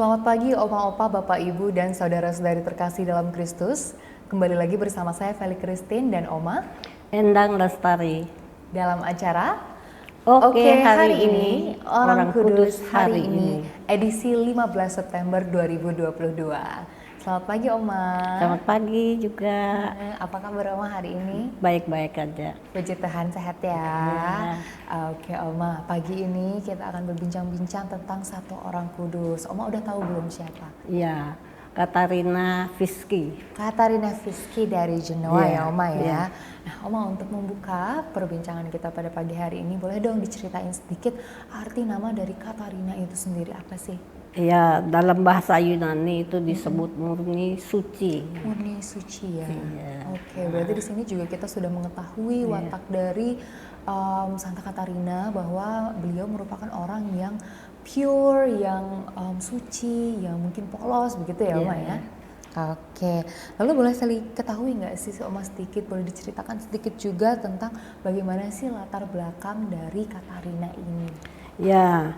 Selamat pagi Oma Opa, Bapak Ibu dan saudara-saudari terkasih dalam Kristus. Kembali lagi bersama saya Feli Christine dan Oma Endang Lestari. dalam acara Oke, hari ini Orang Kudus hari hari ini edisi 15 September 2022. Selamat pagi Oma. Selamat pagi juga. Apa kabar Oma hari ini? Baik-baik aja. Puji Tuhan sehat ya. Oke Oma, pagi ini kita akan berbincang-bincang tentang satu orang kudus. Oma udah tahu belum siapa? Iya, Katarina Fiski. Katarina Fiski dari Genoa Iya, ya Oma ya. iya. Nah Oma, untuk membuka perbincangan kita pada pagi hari ini, boleh dong diceritain sedikit arti nama dari Katarina itu sendiri apa sih? Iya, dalam bahasa Yunani itu disebut murni suci. Murni suci ya. Iya. Oke, berarti di sini juga kita sudah mengetahui watak dari Santa Katarina, bahwa beliau merupakan orang yang pure, yang suci, yang mungkin polos begitu ya Oma ya. Iya. Oke, lalu boleh saya ketahui nggak sih Oma sedikit, boleh diceritakan sedikit juga tentang bagaimana sih latar belakang dari Katarina ini? Ya,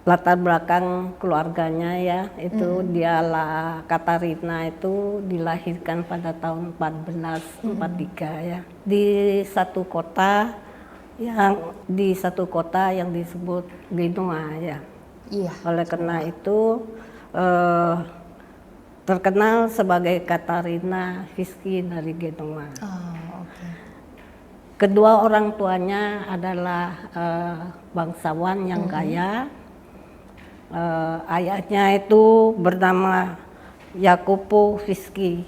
latar belakang keluarganya ya, itu dialah Katarina itu dilahirkan pada tahun 1443 ya. Di satu kota yang disebut Genoa ya. Iya. Oleh karena itu terkenal sebagai Katarina Fiski dari Genoa. Oke. Kedua orang tuanya adalah bangsawan yang kaya. Ayahnya itu bernama Jacopo Fiski.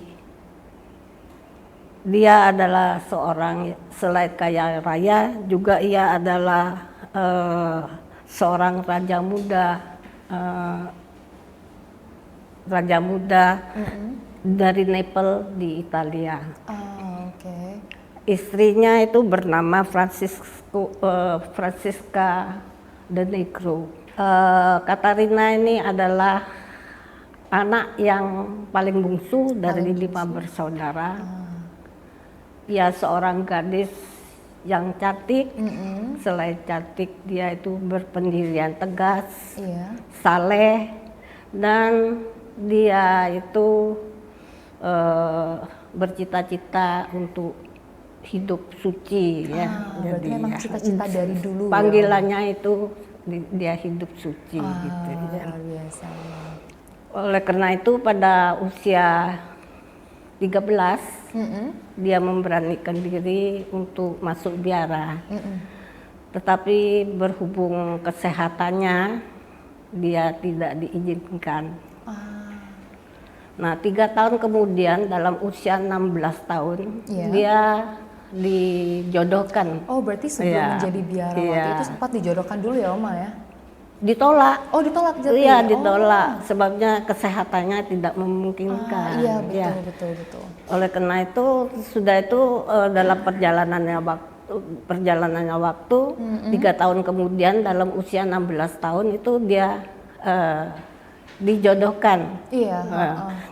Dia adalah seorang, selain kaya raya, juga ia adalah seorang raja muda dari Naples di Italia. Oke. Istrinya itu bernama Francisca de Negro. Katarina ini adalah anak yang paling bungsu dari 5 bersaudara. Ia seorang gadis yang cantik. Selain cantik, dia itu berpendirian tegas, saleh, dan dia itu bercita-cita untuk hidup suci ya. Berarti memang cita-cita dari dulu. Panggilannya itu dia hidup suci gitu ya. Luar biasa. Oleh karena itu pada usia 13 dia memberanikan diri untuk masuk biara. Tetapi berhubung kesehatannya dia tidak diizinkan. Nah, 3 tahun kemudian dalam usia 16 tahun dia dijodohkan. Oh, berarti sebelum menjadi biarawati itu sempat dijodohkan dulu ya Oma ya? Ditolak. Oh, ditolak jadi? Iya, ditolak. Sebabnya kesehatannya tidak memungkinkan. Iya, betul. Oleh karena itu sudah itu dalam perjalanannya waktu 3 tahun kemudian dalam usia 16 tahun itu dia dijodohkan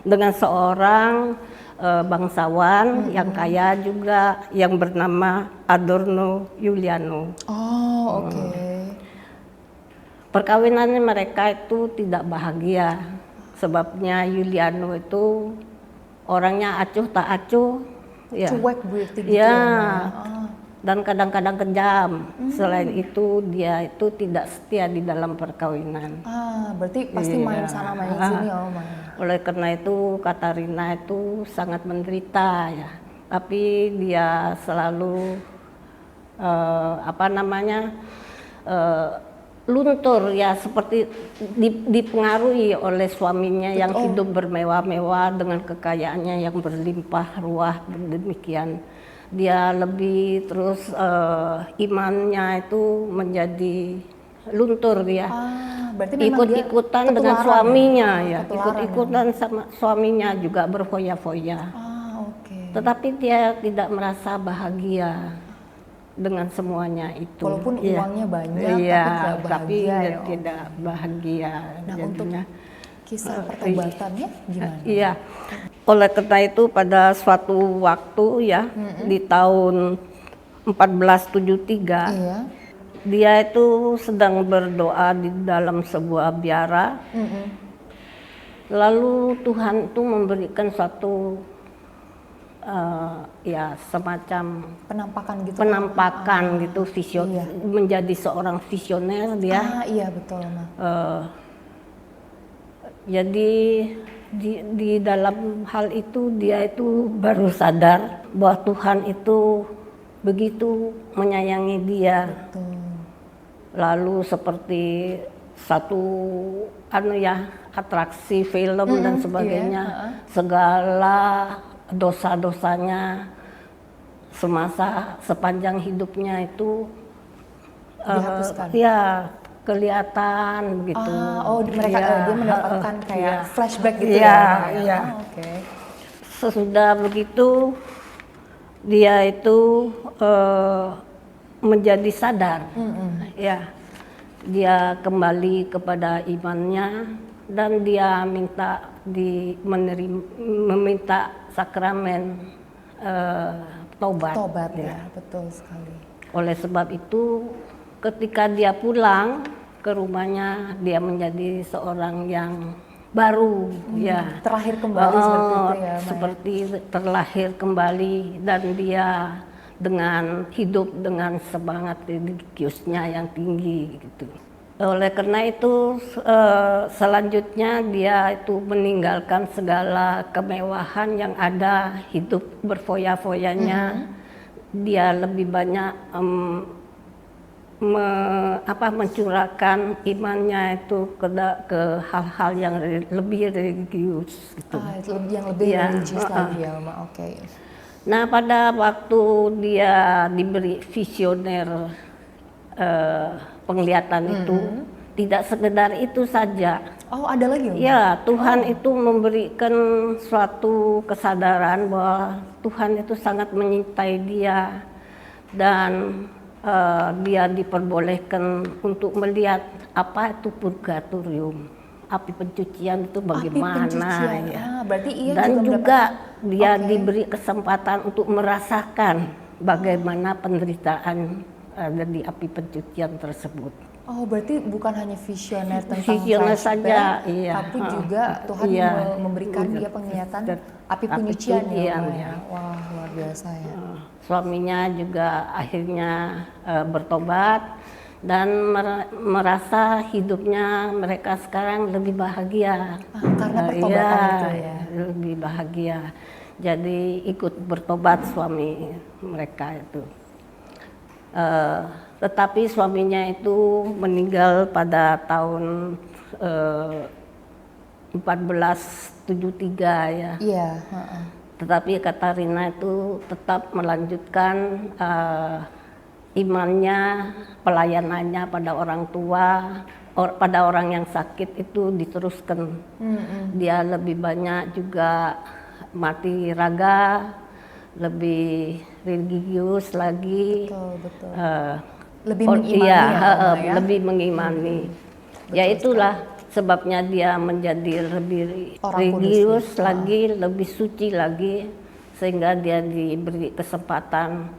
dengan seorang bangsawan yang kaya juga yang bernama Adorno Giuliano. Oke. Perkawinannya mereka itu tidak bahagia, sebabnya Giuliano itu orangnya acuh tak acuh, ya. Cuek berarti gitu ya. Dan kadang-kadang kejam. Selain itu dia itu tidak setia di dalam perkawinan. Berarti pasti main sana main sini ya Oma. Oleh karena itu Katarina itu sangat menderita ya. Tapi dia selalu luntur ya, seperti dipengaruhi oleh suaminya yang hidup bermewah-mewah dengan kekayaannya yang berlimpah ruah demikian. Dia lebih terus imannya itu menjadi luntur ya. Berarti memang ikut-ikutan dengan suaminya ya. Ikut-ikutan sama suaminya juga berfoya-foya. Tetapi dia tidak merasa bahagia dengan semuanya itu. Walaupun uangnya banyak, tapi bahagia, tidak bahagia. Nah, jadinya. untuk kisah pertobatannya gimana? Iya. Oleh karena itu pada suatu waktu ya di tahun 1473 dia itu sedang berdoa di dalam sebuah biara. Lalu Tuhan itu memberikan suatu ya semacam penampakan gitu, menjadi seorang visioner dia. Iya betul, Ma. Jadi di dalam hal itu dia itu baru sadar bahwa Tuhan itu begitu menyayangi dia. Betul. Lalu seperti satu atraksi film dan sebagainya, segala dosa-dosanya semasa sepanjang hidupnya itu dihapuskan. Kelihatan begitu. Dia mendapatkan kayak flashback gitu ya. Oke. Sesudah begitu dia itu menjadi sadar. Ya, dia kembali kepada imannya dan dia meminta sakramen tobat. Tobat ya, betul sekali. Oleh sebab itu, ketika dia pulang ke rumahnya, dia menjadi seorang yang baru, ya. Terlahir kembali seperti itu ya, Maya. Seperti terlahir kembali, dan dia hidup dengan semangat religiusnya yang tinggi gitu. Oleh karena itu selanjutnya dia itu meninggalkan segala kemewahan yang ada, hidup berfoya-foyanya. Dia lebih banyak mencurahkan imannya itu ke hal-hal yang lebih religius gitu. Yang lebih religius lagi ya, Ma. Oke. Nah, pada waktu dia diberi visioner penglihatan itu, tidak sekedar itu saja. Oh, ada lagi? Ya, Tuhan itu memberikan suatu kesadaran bahwa Tuhan itu sangat menyintai dia, dan dia diperbolehkan untuk melihat apa itu purgatorium, api pencucian itu bagaimana. Ya. Berarti dan juga dia diberi kesempatan untuk merasakan bagaimana penderitaan ada di api pencucian tersebut. Oh, berarti bukan hanya visioner tentang visioner saja, tapi juga Tuhan memberikan dia penglihatan api penyucian ya. Wah, luar biasa ya. Suaminya juga akhirnya bertobat dan merasa hidupnya mereka sekarang lebih bahagia. Karena pertobatan itu ya. Lebih bahagia. Jadi ikut bertobat suami mereka itu. Tetapi suaminya itu meninggal pada tahun 1473 ya. Iya. Tetapi Katarina itu tetap melanjutkan imannya, pelayanannya pada orang tua, pada orang yang sakit itu diteruskan. Dia lebih banyak juga mati raga, lebih religius lagi. Betul. Lebih mengimani lebih mengimani. Ya itulah sebabnya dia menjadi lebih religius lagi, lebih suci lagi, sehingga dia diberi kesempatan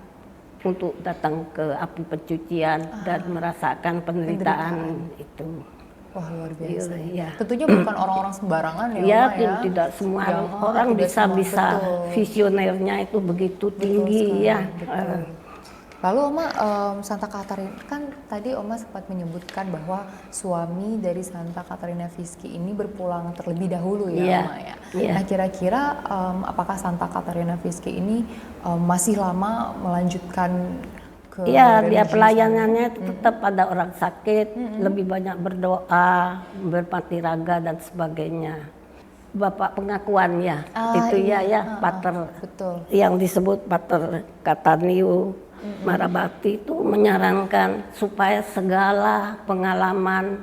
untuk datang ke api pencucian dan merasakan penderitaan itu. Wah, luar biasa. Ya. Tentunya bukan orang-orang sembarangan ya. Tidak semua orang bisa visionernya itu begitu tinggi ya. Lalu Oma, Santa Katarina, kan tadi Oma sempat menyebutkan bahwa suami dari Santa Katarina Fieschi ini berpulang terlebih dahulu ya, Oma ya. Nah, kira-kira apakah Santa Katarina Fieschi ini masih lama melanjutkan ke dia pelayanannya tetap pada orang sakit, lebih banyak berdoa, bermati raga dan sebagainya. Bapak pengakuan ya, Pater, betul. Yang disebut Pater Cataneo Marabati itu menyarankan supaya segala pengalaman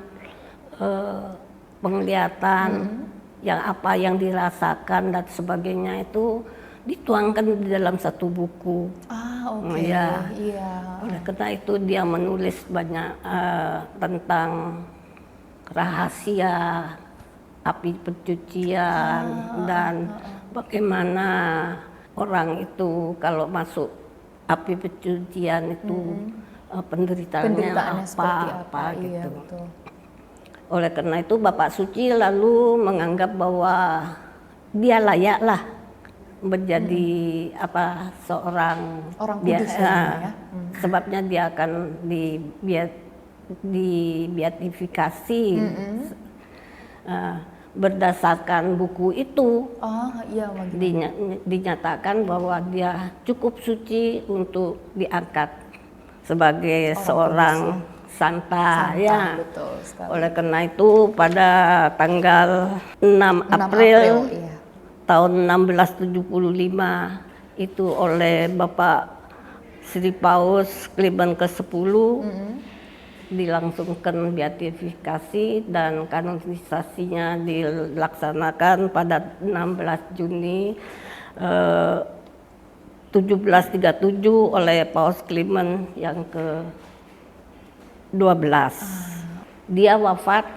penglihatan yang dirasakan dan sebagainya itu dituangkan di dalam satu buku. Oleh karena itu dia menulis banyak tentang rahasia api pencucian dan bagaimana orang itu kalau masuk api pencucian itu penderitaannya seperti apa gitu. iya, betul. Oleh karena itu Bapak Suci lalu menganggap bahwa dia layaklah menjadi seorang orang kudus ya. Sebabnya dia akan dibeatifikasi berdasarkan buku itu. Iya, dinyatakan bahwa dia cukup suci untuk diangkat sebagai seorang santa ya. Betul sekali. Oleh karena itu pada tanggal 6 April iya. tahun 1675 itu oleh Bapak Sri Paus Clement ke-10 dilangsungkan beatifikasi dan kanonisasinya dilaksanakan pada 16 Juni 1737 oleh Paus Clement yang ke-12. Dia wafat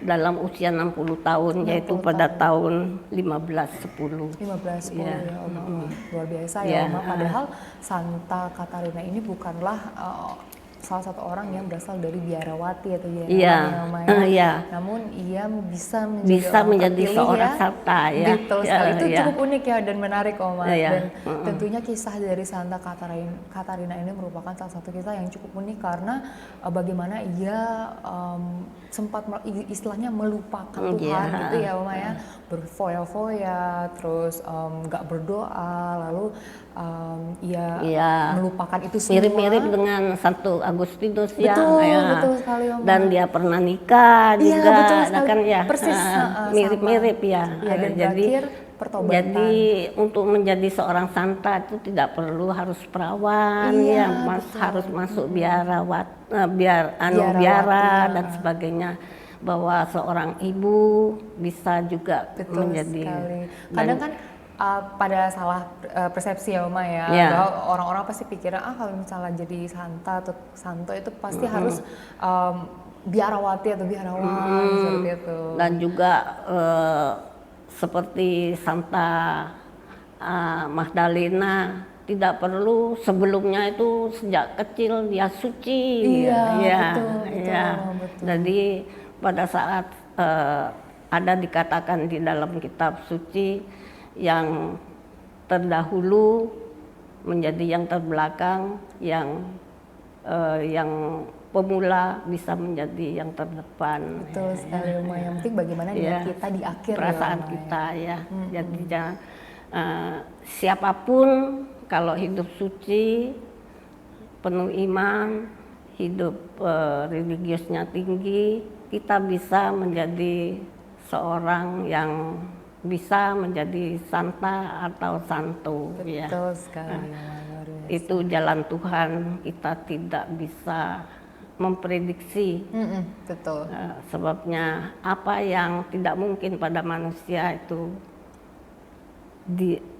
dalam usia 60 tahun, yaitu pada tahun 1510. 1510 ya, Oma. Luar biasa ya, Oma. Padahal Santa Katarina ini bukanlah salah satu orang yang berasal dari biarawati atau Oma ya. Namun ia bisa menjadi seorang santa ya. Betul sekali. Itu cukup unik ya dan menarik, Oma. Dan tentunya kisah dari Santa Katarina ini merupakan salah satu kisah yang cukup unik karena bagaimana ia sempat istilahnya melupakan Tuhan gitu ya, Oma ya. Berfoya-foya, terus nggak berdoa, lalu ia melupakan itu semua. Mirip-mirip dengan Santo Agustinus ya. Betul sekali, Oma. Dan dia pernah nikah juga, betul sekali. kan ya. Persis mirip-mirip ya. Dan jadi pertobatan. Jadi untuk menjadi seorang santa itu tidak perlu harus perawan harus masuk biara dan sebagainya, bahwa seorang ibu bisa juga menjadi sekali. Kadang kan pada salah persepsi ya, Oma ya, bahwa orang-orang pasti pikirnya kalau misalnya jadi santa atau santo itu pasti harus biarawati atau biarawan seperti itu. Dan juga seperti Santa Magdalena tidak perlu sebelumnya itu sejak kecil dia suci. Betul. Jadi pada saat ada dikatakan di dalam kitab suci yang terdahulu menjadi yang terbelakang, yang pemula bisa menjadi yang terdepan. Betul sekali, Oma. Yang penting bagaimana kita di akhir perasaan kita ya. Jadi siapapun kalau hidup suci, penuh iman, hidup religiusnya tinggi, kita bisa menjadi seorang yang bisa menjadi santa atau santo. Betul sekali. Itu jalan Tuhan, kita tidak bisa memprediksi. Betul. Sebabnya apa yang tidak mungkin pada manusia itu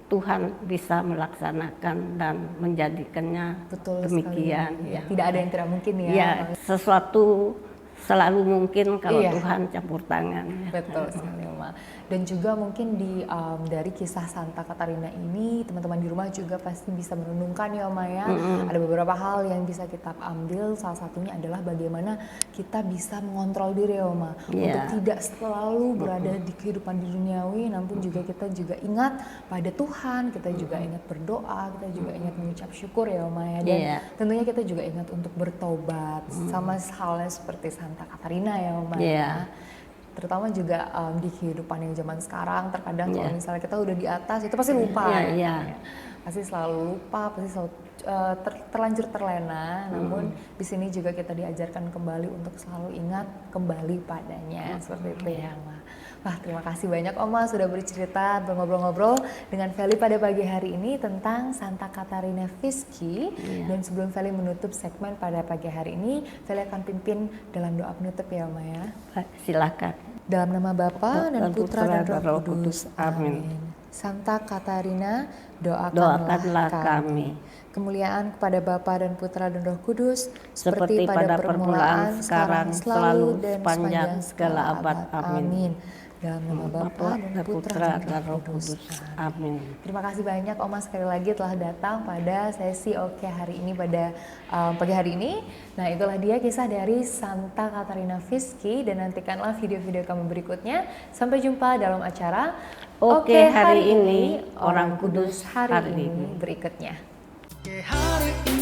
Tuhan bisa melaksanakan dan menjadikannya demikian. Ya. Tidak ada yang tidak mungkin ya. Ya, sesuatu selalu mungkin kalau Tuhan campur tangan. Betul sekali, Oma. Dan juga mungkin dari kisah Santa Katarina ini teman-teman di rumah juga pasti bisa merenungkan ya, Oma ya. Ada beberapa hal yang bisa kita ambil, salah satunya adalah bagaimana kita bisa mengontrol diri ya, Oma, untuk tidak selalu berada di kehidupan di duniawi, namun juga kita juga ingat pada Tuhan, kita juga ingat berdoa, kita juga ingat mengucap syukur ya, Oma ya. Dan tentunya kita juga ingat untuk bertobat, sama halnya seperti Santa Katarina ya, Oma ya. Terutama juga di kehidupan yang zaman sekarang, terkadang kalau misalnya kita udah di atas itu pasti lupa, pasti selalu lupa, pasti selalu terlanjur terlena. Namun di sini juga kita diajarkan kembali untuk selalu ingat kembali padanya, seperti itu ya, Oma. Wah, terima kasih banyak, Oma, sudah bercerita, ngobrol-ngobrol dengan Feli pada pagi hari ini tentang Santa Katarina Fieschi. Dan sebelum Feli menutup segmen pada pagi hari ini, Feli akan pimpin dalam doa penutup ya, Oma ya. Silakan. Dalam nama Bapa dan Putra dan Roh Kudus. Amin. Santa Katarina, doakanlah kami. Kemuliaan kepada Bapa dan Putra dan Roh Kudus, seperti pada permulaan, sekarang, selalu, dan sepanjang segala abad. Amin. Dalam nama Bapa dan Putra dan Roh Kudus. Amin. Terima kasih banyak Oma sekali lagi telah datang pada sesi Oke hari ini pada pagi hari ini. Nah itulah dia kisah dari Santa Katarina Fiski, dan nantikanlah video-video kami berikutnya. Sampai jumpa dalam acara Oke hari ini Orang Kudus hari ini berikutnya. Oke hari ini